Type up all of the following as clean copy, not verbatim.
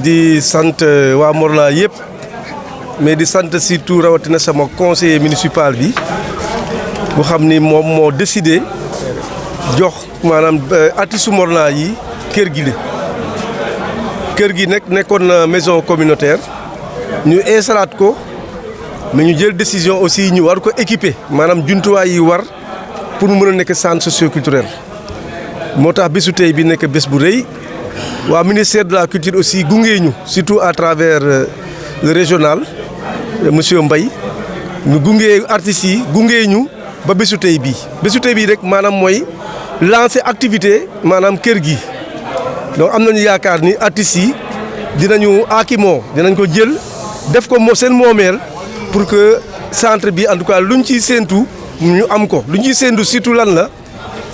di sant waa Morlan yëpp mais di sant surtout rawatina sama conseiller municipal bi bu xam ni moom moo décidé jox maanaam artiste Morlan yi kër gi la kër gi nag nekkoon na maison communautaire ñu installaat ko mais ñu jël décision aussi ñu war ko équiper maanaam jumtuwaay yi war pour mu mën a nekk centre socioculturel moo tax bésu tey bi nekk bés bu rëy waa ministère de la culture aussi gunge ñu surtout à travers le régional monsieur Mbaye ñu gunge artistes yi gunge ñu ba bésu tey bii rek maanaam mooy lancer activité maanaam kër gi donc am nañu yaakaar ni artistes yi dinañu aakimoo dinañ ko jël def ko seen moomeel pour que centre bi en tout cas luñ ciy séentu ñu am ko luñ ciy séentu surtout lan la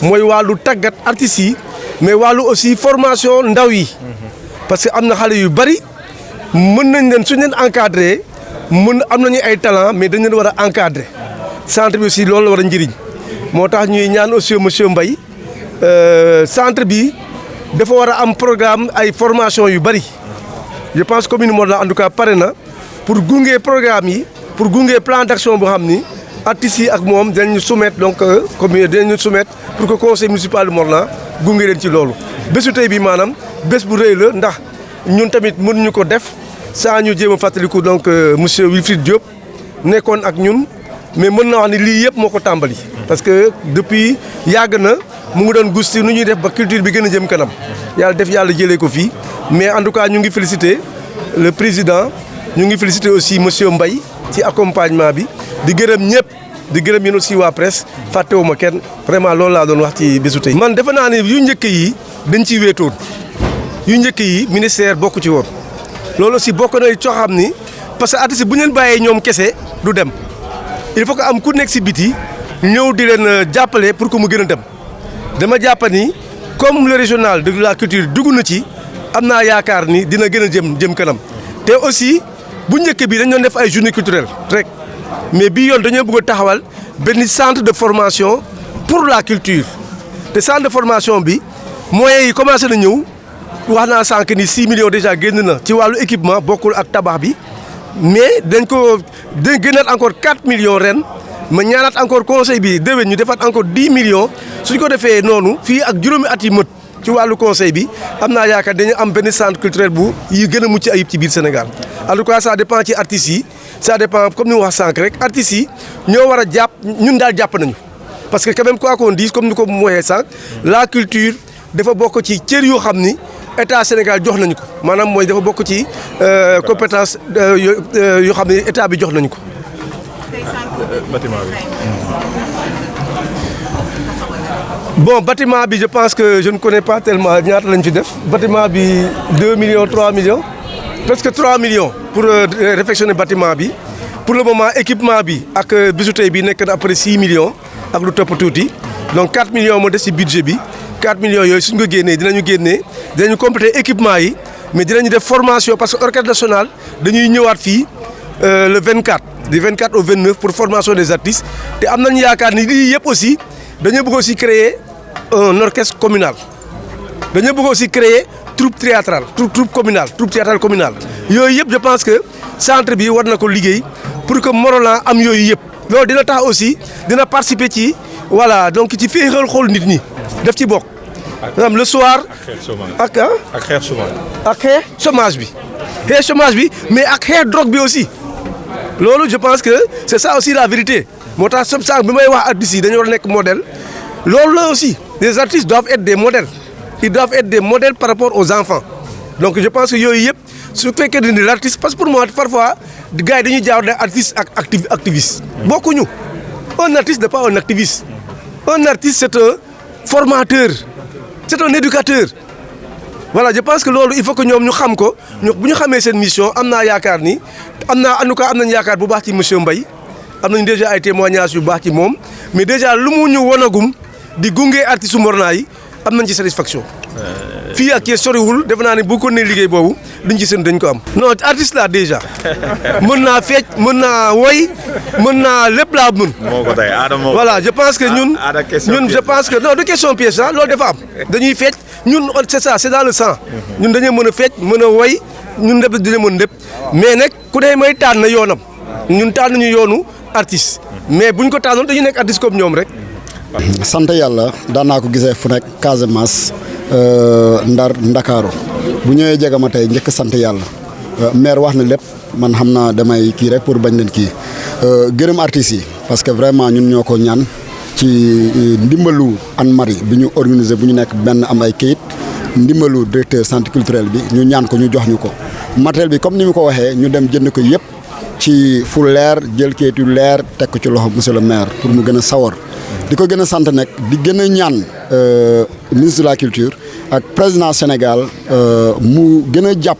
mooy wàllu tàggat artistes yi mais wàllu aussi formation ndaw yi parce que am na xale yu bari mën nañ leen suñ leen encadré am nañu ay talent mais dañ leen war a encadrer centre bi aussi loolu la war a njëriñ moo tax ñuy ñaan aussi monsieur Mbaye centre bi dafa war a am programme ay formation yu bari je pense commune Morlan en tout cas pare na pour gunge programme yi pour gunge plan d'action boo xam ni artistes yi ak moom dinañu soumettre donc commune dinañu soumettre pour que conseil municipal de Morlan gunge leen ci loolu bésu tey bi maanaam bés bu rëy la ndax ñun tamit mënuñu ko def saa ñu jéem a fàttaliku donc monsieur Wilfried Diop nekkoon ak ñun mais mën naa wax ni lii yëpp moo ko tàmbali. parce que depuis yàgg na mu ngi doon gusti nu ñuy def ba culture bi gën a jëm kanam yàlla def yàlla jëlee ko fii mais en tout cas ñu ngi féliciter le président ñu ngi féliciter aussi monsieur Mbaye ci accompagnement bi di gërëm ñëpp. di gërëm yéen aussi waa presse fàttewuma kenn vraiment loolu laa doon wax ci bésu tey. man defe naa ne yu njëkk yi dañ ciy wéetoon yu njëkk yi ministère bokk ci woon loolu aussi bokk na coo xam ni parce que artistes bu ñu leen bàyyee ñoom kese du dem il faut que am ku nekk si biti ñëw di leen jàppale pour que mu gën a dem dama jàpp ni comme le régional de la culture dugg na ci am naa yaakaar ni dina gën a jëm kanam te aussi bu njëkk bi dañ doon def ay journée culturelle rek. mais bii yoon dañoo bëgg a taxawal benn centre de formation pour la culture te centre de formation bi moyens yi commencé na ñëw wax naa sànq ni 6 millions déjà génn na ci wàllu équipement bokkul ak tabax bi mais dañ génnaat encore 4 millions ren ma ñaanaat encore conseil bi déwén ñu defaat encore 10 millions suñ ko defee noonu fii ak juróomi at yi mët ci wàllu conseil bi am naa yaakaar dañu am benn centre culturel bu yi gën a mucc ayib ci biir Sénégal en tout cas ça dépend ci artistes yi. ça dépend comme ni mu wax sànq rek artistes yi ñoo war a jàpp ñun daal jàpp nañu parce que quand même quoi qu'on dise comme ni ko waxee sànq la culture dafa bokk ci cër yoo xam ni état Sénégal jox nañu ko maanaam mooy dafa bokk ci compétence yoo xam ni état bi jox nañu ko. bâtiment bi. bon bâtiment bi je pense que je ne connais pas tellement ñaata lañ fi def bâtiment bi 2 millions 3 millions. presque 3 millions pour réfectionner bâtiment bi pour le moment équipement bi ak bijouterie bi nekk na après 6 millions ak lu topp tuuti donc 4 millions moo des ci budget bi 4 millions yooyu suñ ko génnee dinañu compléter équipement yi mais dinañu def formation parce que orchestre national dañuy ñëwaat fii le 24 du 24 au 29 pour formation des artistes te am nañu yaakaar ni lii yëpp aussi dañoo bëgg aussi créer un orchestre communal dañoo bëgg aussi créer troupe théâtrale troupe théâtrale communale yooyu yëpp je pense que centre bi war na ko liggéey pour que Morlan am yooyu yëpp loolu dina tax aussi dina participer ci voilà donc ci féexal xool nit ñi def ci bokk. maanaam le soir. ak xeex chômage bi. xeex chômage bi mais ak xeex drogue bi aussi loolu je pense que c'est ça aussi la vérité moo tax sànq bi may wax artistes yi dañu war a nekk modèle loolu la aussi les artistes doivent être des modèles. ils doivent être des modèles par rapport aux enfants donc je pense que yooyu yëpp su fekkee ne l'artiste parce que pour moi parfois gars yi dañuy jaaw ne artiste ak activiste bokkuñu un artiste n'est pas un activiste un artiste c'est un formateur c'est un éducateur voilà je pense que loolu il faut que ñoom ñu xam ko bu ñu xamee seen mission am naa yaakaar ni en tout cas am nañu yaakaar bu baax ci monsieur Mbaye am nañu déjà ay témoignages yu baax ci moom mais déjà lu mu ñu wanagum di gunge artiste Morlan yi am nañ ci satisfaction fii ak kii soriwul defe naa ne bu ko nee liggéey boobu duñ ci seen dañ ko am. non artiste la déjà mën naa fecc mën naa woy mën naa lépp laa mën. moo ko tey Adama voilà je pense que ñun je pense que non de question piège ah loolu dafa am dañuy fecc ñun c'est ça c'est dans le sang ñun dañoo mën a fecc mën a woy ñun lépp dina mën lépp mais nag ku ne mooy tànn yoonam ñun tànn ñu yoonu artiste mais buñ ko tànnoon dañu nekk artiste comme ñoom rek. sant yàlla daan naa ko gisee fu nekk Casamance Ndar Ndakaaru bu ñëwee jege ma tey njëkk sant yàlla maire wax na lépp man xam naa damay kii rek pour bañ leen kii gërëm artistes yi parce que vraiment ñun ñoo ko ñaan ci ndimbalu Anne Marie bi ñu organiser bu ñu nekk benn am ay kayit ndimbalu directeur centre culturel bi ñu ñaan ko ñu jox ñu ko matériel bi comme ni mu ko waxee ñu dem jënd ko yëpp ci fu leer jël kayit yu leer teg ko ci loxo monsieur le maire pour mu gën a sawar di ko gën a sant nag di gën a ñaan ministre de la culture ak président Sénégal mu gën a jàpp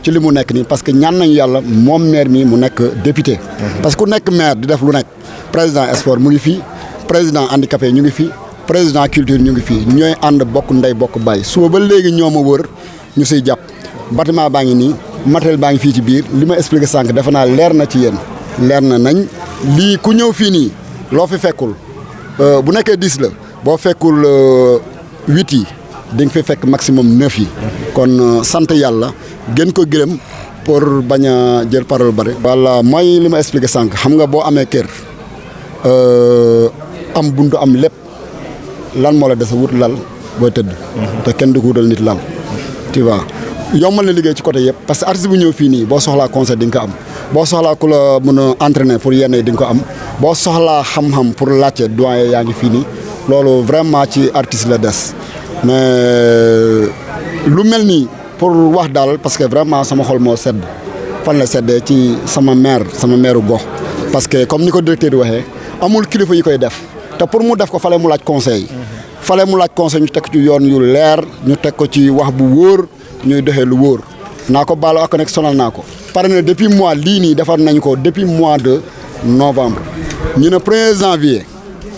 ci li mu nekk nii parce que ñaan nañu yàlla moom maire mi mu nekk député. parce que ku nekk maire di def lu nekk président sport mu ngi fii président handicapé ñu ngi fii président culture ñu ngi fii ñooy ànd bokk ndey bokk bàyyi suba ba léegi ñoo ma wër ñu siy jàpp bâtiment baa ngi nii matériel baa ngi fii ci biir li ma expliqué sànq defe naa leer na ci yéen leer na nañ lii ku ñëw fii nii loo fi fekkul bu nekkee 10 la boo fekkul 8 yi di nga fi fekk maximum 9 yi kon sant yàlla gën ko gërëm pour bañ a jël parole bari. voilà mooy li ma expliqué sànq xam nga boo amee kër am buntu am lépp lan moo la dese wut lal booy tëdd. te kenn du ko wutal nit lal. tu vois yombal na liggéey ci côté yëpp parce que artiste bu ñëw fii nii boo soxlaa conseil di nga ko am boo soxlaa ku la mën a entraîner pour yenn yi di nga ko am boo soxlaa xam-xam pour laajte doyen yaa ngi fii nii loolu vraiment ci artiste la des mais lu mel nii pour wax daal parce que vraiment sama xol moo sedd fan la seddee ci sama maire gox parce que comme ni ko directeur di waxee amul kilifa yi koy def te pour mu def ko fale mu laaj conseil ñu teg ci yoon yu leer ñu teg ko ci wax bu wóor ñuy doxee lu wóor naa ko baalo ak nekk sonal naa ko pare na depuis mois lii nii defar nañ ko depuis mois de novembre ñu ne 1er janvier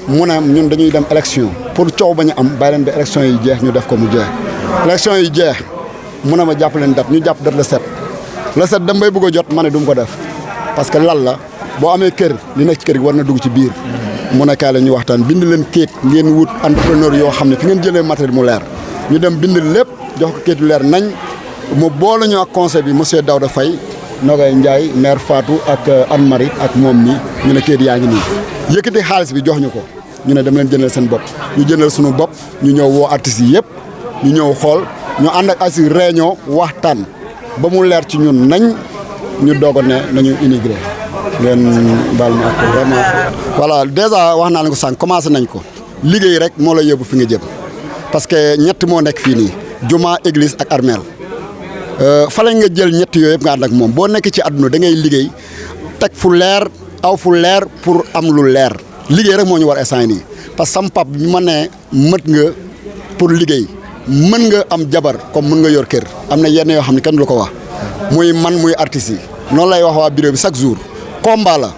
mu ne ñun dañuy dem élection pour coow ba ñu am bàyyi leen ba élection yi jeex ñu def ko mu jeex élection yi jeex mu ne ma jàpp leen date ñu jàpp date le 7 dem bay bëgg a jot ma ne du ma ko def parce que lan la boo amee kër li nekk ci kër gi war na dugg ci biir mu ne kaay la ñu waxtaan bind leen kéet ngeen wut entrepreneur yoo xam ne fi ngeen jëlee matériel mu leer ñu dem bind lépp jox ko kéetu leer nañ mu boole ñu ak conseil bi monsieur Daouda Faye Nogay Ndiaye maire Fatou ak Anne Marie ak moom mi ñu ne kéet yaa ngi nii yëkkati xaalis bi jox ñu ko ñu ne dem leen jëndal seen bopp ñu jëndal suñu bopp ñu ñëw woo artistes yi yëpp ñu ñëw xool ñu ànd ak asi réunion waxtaan ba mu leer ci ñun nañ ñu doog a ne nañu immigré ngeen baal ma ak vraiment. voilà déjà wax naa leen ko sànq commencé nañ ko liggéey rek moo la yóbbu fi nga jëm parce que ñett moo nekk fii nii juma église ak armeel fa lañ nga jël ñett yooyu yëpp nga ànd ak moom boo nekk ci àdduna da ngay liggéey teg fu leer aw fu leer pour am lu leer liggéey rek moo ñu war instant nii parce que sam pap bi ma ne mët nga pour liggéey mën nga am jabar comme mën nga yor kër am na yenn yoo xam ne kenn du la ko wax muy man muy artistes yi noonu lay wax waa bureau bi chaque jour combat la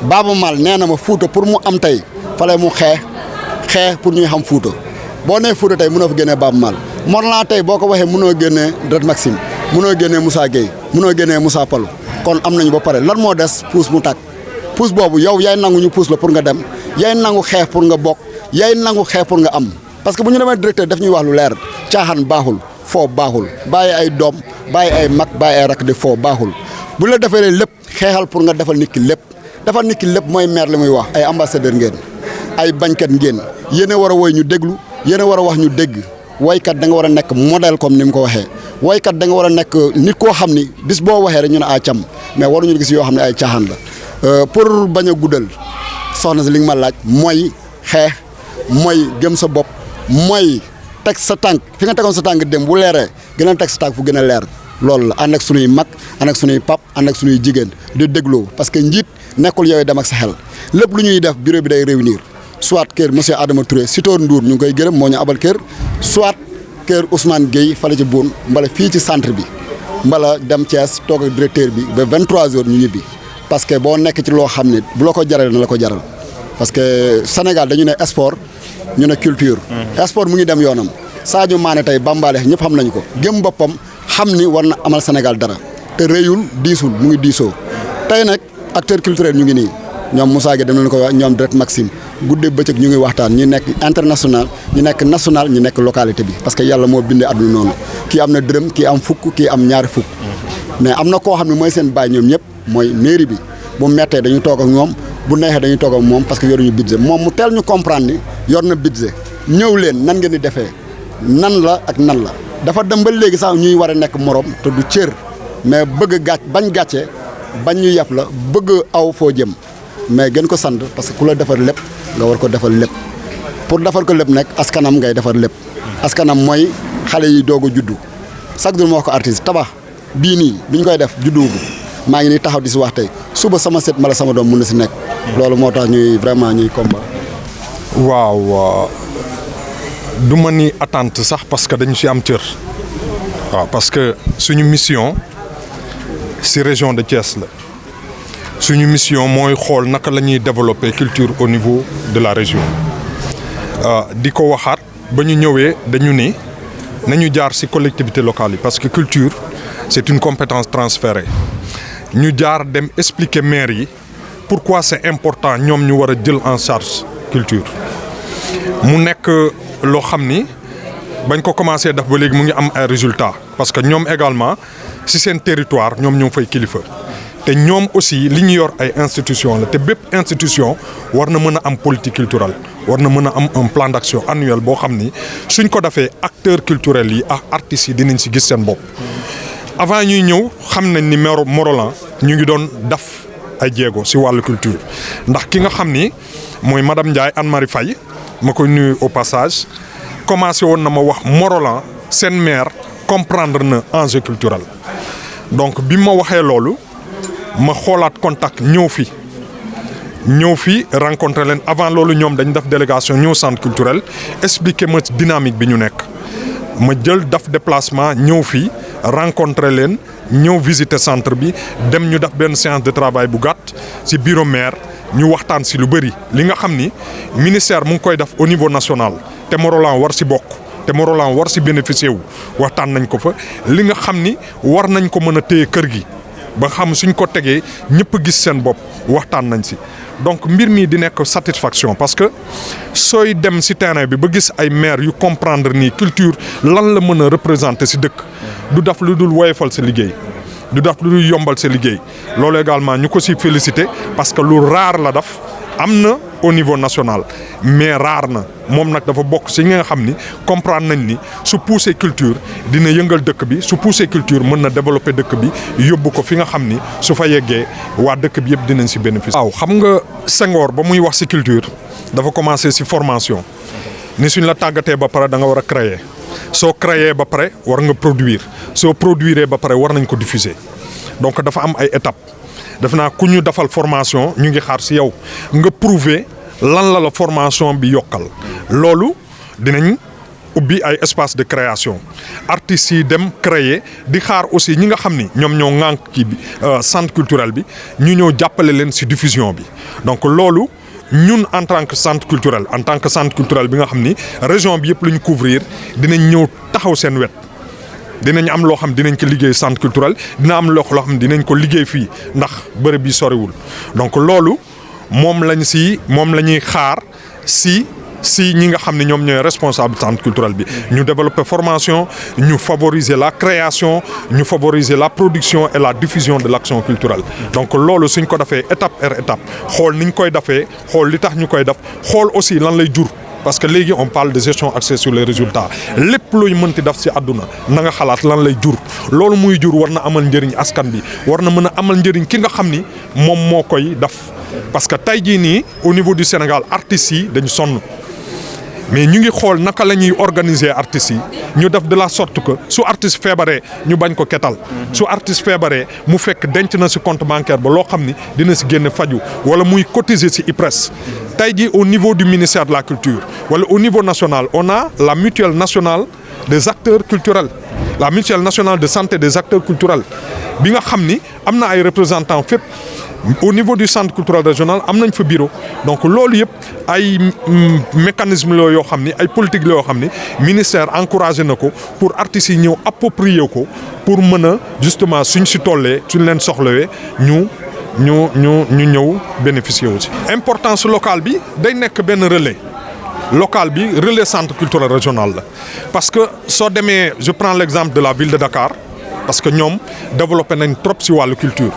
Baaba Maal nee na ma Fuuta pour mu am tey fale mu xeex pour ñuy xam Fuuta boo nee Fuuta tey mënoo fa génnee Baaba Maal Morlan tey boo ko waxee mënoo génnee Dret Maxime mënoo génnee Moussa Gueye mënoo génnee Moussa Palou kon am nañu ba pare lan moo des puus mu tàkk puus boobu yow yaay nangu ñu puus la pour nga dem yaay nangu xeex pour nga bokk yaay nangu xeex pour nga am parce que bu ñu demee directeur daf ñuy wax lu leer caaxaan baaxul foo baaxul bàyyi ay doom bàyyi ay mag bàyyi ay rakk di foo baaxul bu la defee lépp xeexal pour nga defal nit ki lépp defal nit ki lépp mooy maire li muy wax ay ambassadeur ngeen ay bañkat ngeen yéen a war a woy ñu déglu yéen a war a wax ñu dégg woykat da nga war a nekk modèle comme ni mu ko waxee woykat da nga war a nekk nit koo xam ni bis boo waxee rek ñu ne ay cam mais waruñu gis yoo xam ne ay caaxaan la pour bañ a guddal soxna si li nga ma laaj mooy xeex mooy gëm sa bopp mooy teg sa tànk fi nga tegoon sa tànk dem bu leeree gën a teg sa tànk fu gën a leer loolu la ànd ak sunuy mag ànd ak sunuy pap ànd ak sunuy jigéen di dégloo parce que njiit nekkul yow dem ak sa xel lépp lu ñuy def bureau bi day réunir soit kër monsieur Adama Touré Sitor Ndour ñu ngi koy gërëm moo ñu abal kër soit kër Ousmane Gueye fale ci Boune mbala fii ci centre bi mbala dem Thiès toog ak directeur bi ba 23h ñu ñibbi parce que boo nekk ci loo xam ne bu la ko jaral na la ko jaral parce que Sénégal dañu ne sport ñu ne culture. sport mu ngi dem yoonam Sadio Mané tey Bambale ñëpp xam nañu ko gëm boppam xam ni war na amal Sénégal dara te réyul diisul mu ngi diisoo tey nag acteur culturel ñu ngi nii ñoom Moussa Gueye dem nañu ko wax ñoom Dret Maxime guddee bëccëg ñu ngi waxtaan ñu nekk international ñu nekk national ñu nekk localité bi parce que yàlla moo bindee àdduna noonu kii am na dërëm kii am fukk kii am ñaari fukk mais am na koo xam ne mooy seen baay ñoom ñëpp mooy mairie bi bu mettee dañuy toog ak ñoom bu neexee dañuy toog ak moom parce que yoruñu budget moom mu teel ñu comprendre ni yor na budget ñëw leen nan ngeen di defee nan la ak nan la dafa dem ba léegi sax ñuy war a nekk morom te du cër mais bëgg bañ gàcce bañ ñu yàpp la bëgg aw foo jëm mais gën ko sant parce que ku la defar lépp nga war ko defal lépp pour defar ko lépp nag askanam ngay defar lépp askanam mooy xale yi doog a juddu chaque jour ma wax ko artiste tabax bii nii bi ñu koy def judduwugu maa ngi nii taxaw di si wax tey suba sama set mala sama doom mun na si nekk loolu moo tax ñuy vraiment ñuy combat. waaw du ma ni attente sax parce que dañu si am cër waaw parce que suñu mission si région de Thiès la suñu mission mooy xool naka la ñuy développer culture au niveau de la région di ko waxaat ba ñu ñëwee dañu ni nañu jaar si collectivité locale yi parce que culture c'est une compétence transférée ñu jaar dem expliquer maire yi pourquoi c'est important ñoom ñu war a jël en charge culture mu nekk loo xam ni bañ ko commencé def ba léegi mu ngi am ay résultats parce que ñoom également ci seen territoire ñoom ñoo fay kilifa te ñoom aussi li ñu yor ay institution la te bépp institution war na mën a am politique culturelle war na mën a am un plan d'action annuel boo xam ni suñ ko defee acteurs culturels yi ak artistes yi dinañ ci gis seen bopp. avant ñuy ñëw xam nañ ni Morolan ñu ngi doon def ay jéego ci wàllu culture ndax ki nga xam ni mooy madame Ndiaye Anne-Marie Faye ma koy nuyu au passage commencé woon na ma wax Morolan seen maire comprendre na enjeu culturel donc bi ma waxee loolu ma xoolaat contact ñëw fi rencontrer leen avant loolu ñoom dañ def délégation ñëw centre culturel expliquer ma dynamique bi ñu nekk ma jël def déplacement ñëw fii rencontrer leen ñëw visiter centre bi dem ñu def benn séance de travail bu gàtt ci bureau maire ñu waxtaan ci lu bëri li nga xam ni ministère mu ngi koy def au niveau national te Morolan war ci bokk te Morolan war ci bénéficier wu waxtaan nañ ko fa li nga xam ni war nañ ko mën a téye kër gi ba xam suñ ko tegee ñëpp gis seen bopp waxtaan nañ ci donc mbir mi di nekk satisfaction parce que sooy dem ci terrain bi ba gis ay maire yu comprendre ni culture lan la mën a représenter ci dëkk du def lu dul woyofal sa liggéey du def lu dul yombal sa liggéey loolu également ñu ko ci féliciter parce que lu rare la def am na au niveau national mais rare na moom nag dafa bokk ci ñi nga xam ni comprendre nañ ni su pousser culture dina yëngal dëkk bi su pousser culture mën na développer dëkk bi yóbbu ko fi nga xam ni su fa yeggee waa dëkk bi yëpp dinañ ci bénéfice. waaw xam nga Senghor ba muy wax ci culture dafa commencer ci formation ni suñ la tàggatee ba pare da nga war a créer soo créer ba pare war nga produire soo produire ba pare war nañ ko diffuser donc dafa am ay étapes. def naa ku ñu defal formation ñu ngi xaar ci yow nga prouver lan la formation bi yokkal loolu dinañ ubbi ay espace de création artistes yi dem créer di xaar aussi ñi nga xam ni ñoom ñoo ŋànk kii bi centre culturel bi ñu ñëw jàppale leen ci diffusion bi donc loolu ñun en tant que centre culturel bi nga xam ni région bi yëpp la ñu couvrir dinañ ñëw taxaw seen wet. dinañ am loo xam dinañ ko liggéey centre culturel dina am loo xam dinañ ko liggéey fii ndax bërëb bi soriwul donc loolu moom la ñuy xaar si ñi nga xam ne ñoom ñooy responsable centre culturel bi. ñu développer formation ñu favoriser la création ñu favoriser la production et la diffusion de l'action culturelle donc loolu suñ ko defee étape par étape xool niñ koy defee xool li tax ñu koy def xool aussi lan lay jur. parce que léegi on parle de gestion axée sur les résultats lépp looy mënti def ci àdduna na nga xalaat lan lay jur loolu muy jur war na amal njëriñ askan bi war na mën a amal njëriñ ki nga xam ni moom moo koy def parce que tey jii nii au niveau du Sénégal artistes yi dañu sonn mais ñu ngi xool naka la ñuy organiser artistes yi ñu def de la sorte que su artiste feebaree ñu bañ ko ketal su artiste feebaree mu fekk denc na ci compte bancaire ba loo xam ni dina ci génne faju wala muy cotiser ci IPRES tey jii au niveau du ministère de la culture wala au niveau national on a la mutuelle nationale des acteurs culturels la mutuelle nationale de santé des acteurs culturels bi nga xam ni am na ay représentants fépp au niveau du centre culturel régional am nañ fa bureau donc loolu yëpp ay mécanisme la yoo xam ni ay politique la yoo xam ni ministère encouragé na ko pour artistes yi ñëw approprier ko pour mën a justement suñ si tollee suñ leen soxlawee ñu ñëw bénéficier aussi. importance locale bi day nekk benn relais local bi relais centre culturel régional la parce que soo demee je prends l'exemple de la ville de Dakar. parce que ñoom développé nañ trop si wàllu culture.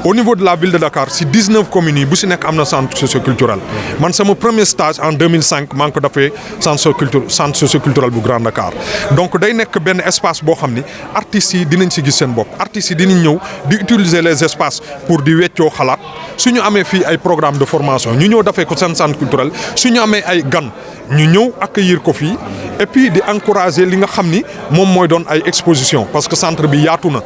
Au niveau de la ville de Dakar si 19 communes yi bu si nekk am na centre socioculturel man sama premier stage en 2005 maa ngi ko defee centre socioculturel bu Grand Dakar donc day nekk benn espace boo xam ni artistes yi dinañ si gis seen bopp artistes yi dinañ ñëw di utiliser les espaces pour di weccoo xalaat su ñu amee fii ay programme de formation ñu ñëw defee ko seen centre culturel su ñu amee ay gan ñu ñëw accueillir ko fii et puis di encourager li nga xam ni moom mooy doon ay exposition parce que centre bi yaatu na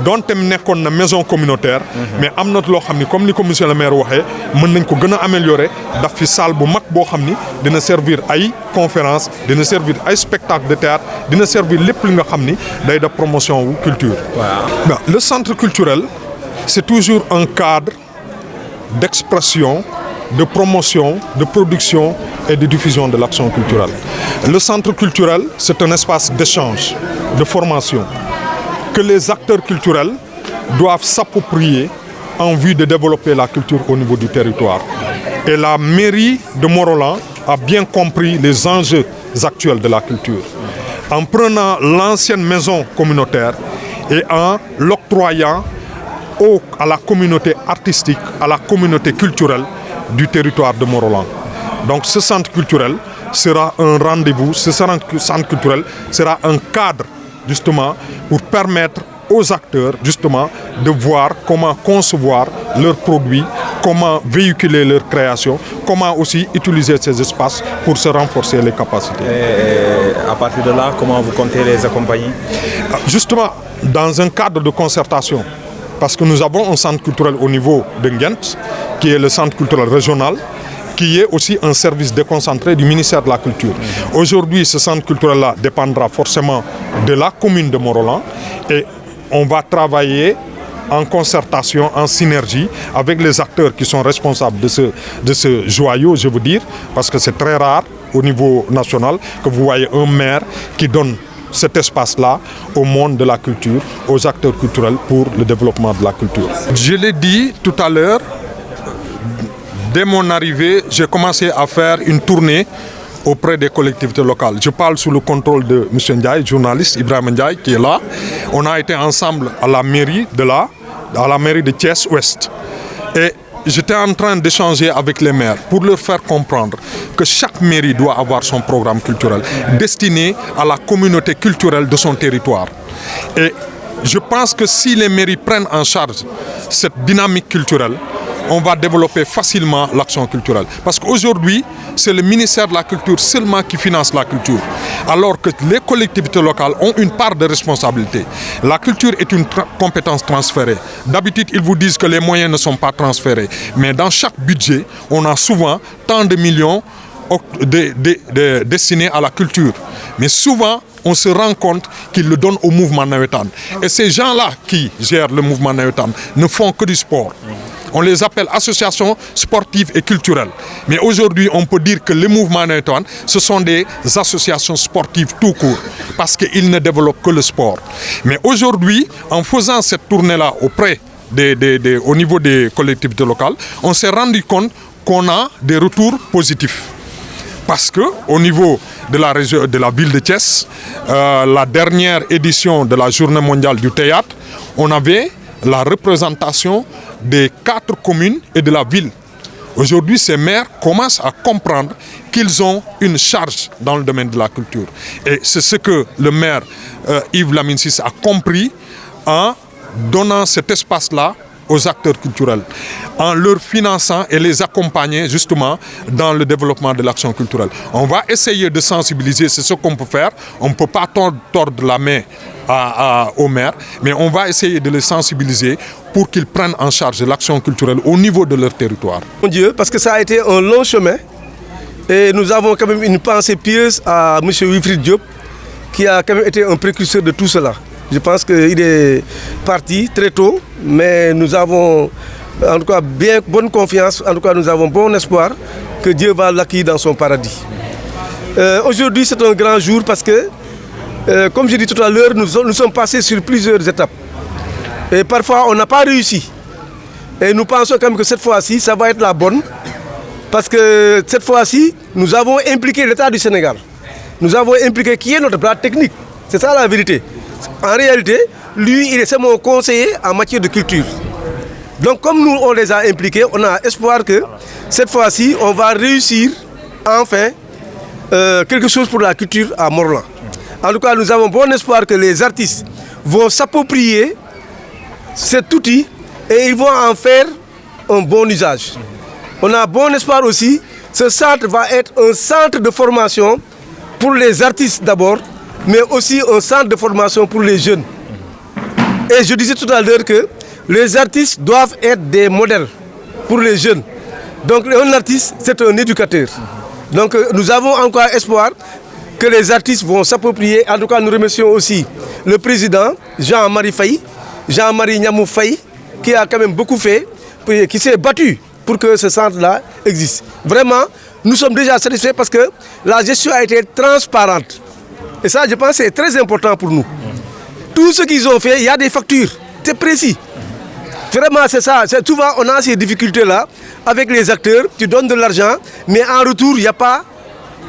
donte nekkoon na maison communautaire mais am na loo xam ni comme ni ko monsieur le maire waxee mën nañ ko gën a améliorer daf fi salle bu mag boo xam ni dina servir ay conférence dina servir ay spectacle de théâtre dina servir lépp li nga xam ni day def promotion wu culture. Voilà. Le centre culturel c'est toujours un cadre d'expression, de promotion, de production et de diffusion de l'action culturelle. Le centre culturel, c'est un espace d'échange, de formation, que les acteurs culturels doivent s'approprier en vue de développer la culture au niveau du territoire. Et la mairie de Morolan a bien compris les enjeux actuels de la culture. En prenant l'ancienne maison communautaire et en l'octroyant à la communauté artistique, à la communauté culturelle du territoire de Morolan. Donc ce centre culturel sera un rendez-vous, ce centre culturel sera un cadre justement pour permettre aux acteurs justement de voir comment concevoir leurs produits, comment véhiculer leurs créations, comment aussi utiliser ces espaces pour se renforcer les capacités. Et à partir de là, comment vous comptez les accompagner? Justement, dans un cadre de concertation. Parce que nous avons un centre culturel au niveau de Nguent, qui est le centre culturel régional, qui est aussi un service déconcentré du ministère de la Culture. Aujourd'hui, ce centre culturel-là dépendra forcément de la commune de Morolan et on va travailler en concertation, en synergie avec les acteurs qui sont responsables de ce joyau, je veux dire, parce que c'est très rare au niveau national que vous voyez un maire qui donne cet espace-là au monde de la culture, aux acteurs culturels pour le développement de la culture. Je l'ai dit tout à l'heure, dès mon arrivée, j'ai commencé à faire une tournée auprès des collectivités locales. Je parle sous le contrôle de M. Ndiaye, journaliste Ibrahim Ndiaye, qui est là. On a été ensemble à la mairie de Thiès-Ouest. Et j'étais en train d'échanger avec les maires pour leur faire comprendre que chaque mairie doit avoir son programme culturel destiné à la communauté culturelle de son territoire. Et je pense que si les mairies prennent en charge cette dynamique culturelle, on va développer facilement l'action culturelle. Parce qu'aujourd'hui, c'est le ministère de la Culture seulement qui finance la culture. Alors que les collectivités locales ont une part de responsabilité. La culture est une compétence transférée. D'habitude, ils vous disent que les moyens ne sont pas transférés. Mais dans chaque budget, on a souvent tant de millions destinés à la culture. Mais souvent, on se rend compte qu'ils le donnent au mouvement Nawetan. Et ces gens-là qui gèrent le mouvement Nawetan ne font que du sport. On les appelle associations sportives et culturelles. Mais aujourd'hui, on peut dire que les mouvements Nawetan, ce sont des associations sportives tout court, parce qu'ils ne développent que le sport. Mais aujourd'hui, en faisant cette tournée-là au niveau des collectivités locales, on s'est rendu compte qu'on a des retours positifs. Parce qu'au niveau de la ville de Thiès, la dernière édition de la Journée mondiale du théâtre, on avait la représentation des 4 communes et de la ville. Aujourd'hui, ces maires commencent à comprendre qu'ils ont une charge dans le domaine de la culture. Et c'est ce que le maire Yves Lamine Cissé a compris en donnant cet espace-là aux acteurs culturels, en leur finançant et les accompagner justement dans le développement de l'action culturelle. On va essayer de sensibiliser, c'est ce qu'on peut faire. On ne peut pas tordre la main aux maires, mais on va essayer de les sensibiliser pour qu'ils prennent en charge l'action culturelle au niveau de leur territoire. Mon Dieu, parce que ça a été un long chemin et nous avons quand même une pensée pieuse à M. Wilfried Diop qui a quand même été un précurseur de tout cela. Je pense qu'il est parti très tôt, mais nous avons en tout cas bien bonne confiance, en tout cas nous avons bon espoir que Dieu va l'accueillir dans son paradis. Aujourd'hui c'est un grand jour parce que, comme j'ai dit tout à l'heure, nous sommes passés sur plusieurs étapes. Et parfois on n'a pas réussi. Et nous pensons quand même que cette fois-ci, ça va être la bonne. Parce que cette fois-ci, nous avons impliqué l'État du Sénégal. Nous avons impliqué qui est notre bras technique. C'est ça la vérité. En réalité, lui, c'est mon conseiller en matière de culture. Donc comme nous, on les a impliqués, on a espoir que cette fois-ci, on va réussir enfin quelque chose pour la culture à Morlan. En tout cas, nous avons bon espoir que les artistes vont s'approprier cet outil et ils vont en faire un bon usage. On a bon espoir aussi, ce centre va être un centre de formation pour les artistes d'abord, mais aussi un centre de formation pour les jeunes. Et je disais tout à l'heure que les artistes doivent être des modèles pour les jeunes. Donc un artiste, c'est un éducateur. Donc nous avons encore espoir que les artistes vont s'approprier. En tout cas, nous remercions aussi le président Jean-Marie Faye, Jean-Marie Niamou Faye, qui a quand même beaucoup fait, qui s'est battu pour que ce centre-là existe. Vraiment, nous sommes déjà satisfaits parce que la gestion a été transparente. Et ça, je pense que c'est très important pour nous. Tout ce qu'ils ont fait, il y a des factures, c'est précis. Vraiment, c'est ça. Souvent, on a ces difficultés-là avec les acteurs. Tu donnes de l'argent, mais en retour, il n'y a pas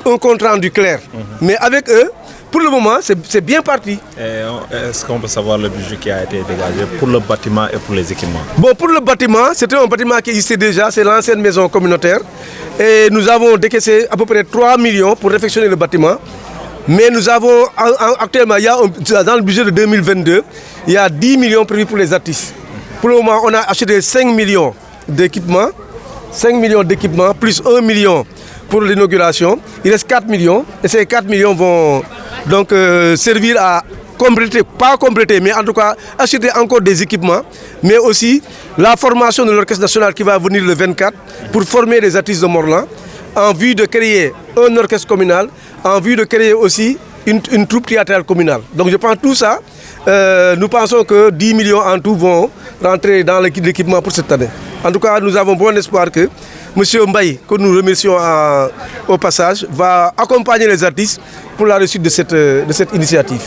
un compte rendu clair. Mais avec eux, pour le moment, c'est bien parti. Est-ce qu'on peut savoir le budget qui a été dégagé pour le bâtiment et pour les équipements? Bon, pour le bâtiment, c'était un bâtiment qui existait déjà. C'est l'ancienne maison communautaire. Et nous avons décaissé à peu près 3 millions pour réfectionner le bâtiment. Mais nous avons actuellement, dans le budget de 2022, il y a 10 millions prévus pour les artistes. Pour le moment, on a acheté 5 millions d'équipements, 5 millions d'équipements, plus 1 million pour l'inauguration. Il reste 4 millions, et ces 4 millions vont donc servir à compléter, pas compléter, mais en tout cas acheter encore des équipements, mais aussi la formation de l'Orchestre national qui va venir le 24 pour former les artistes de Morlan, en vue de créer un orchestre communal, en vue de créer aussi une troupe théâtrale communale. Donc je pense tout ça, nous pensons que 10 millions en tout vont rentrer dans l'équipement pour cette année. En tout cas, nous avons bon espoir que M. Mbaye, que nous remercions au passage, va accompagner les artistes pour la réussite de cette initiative.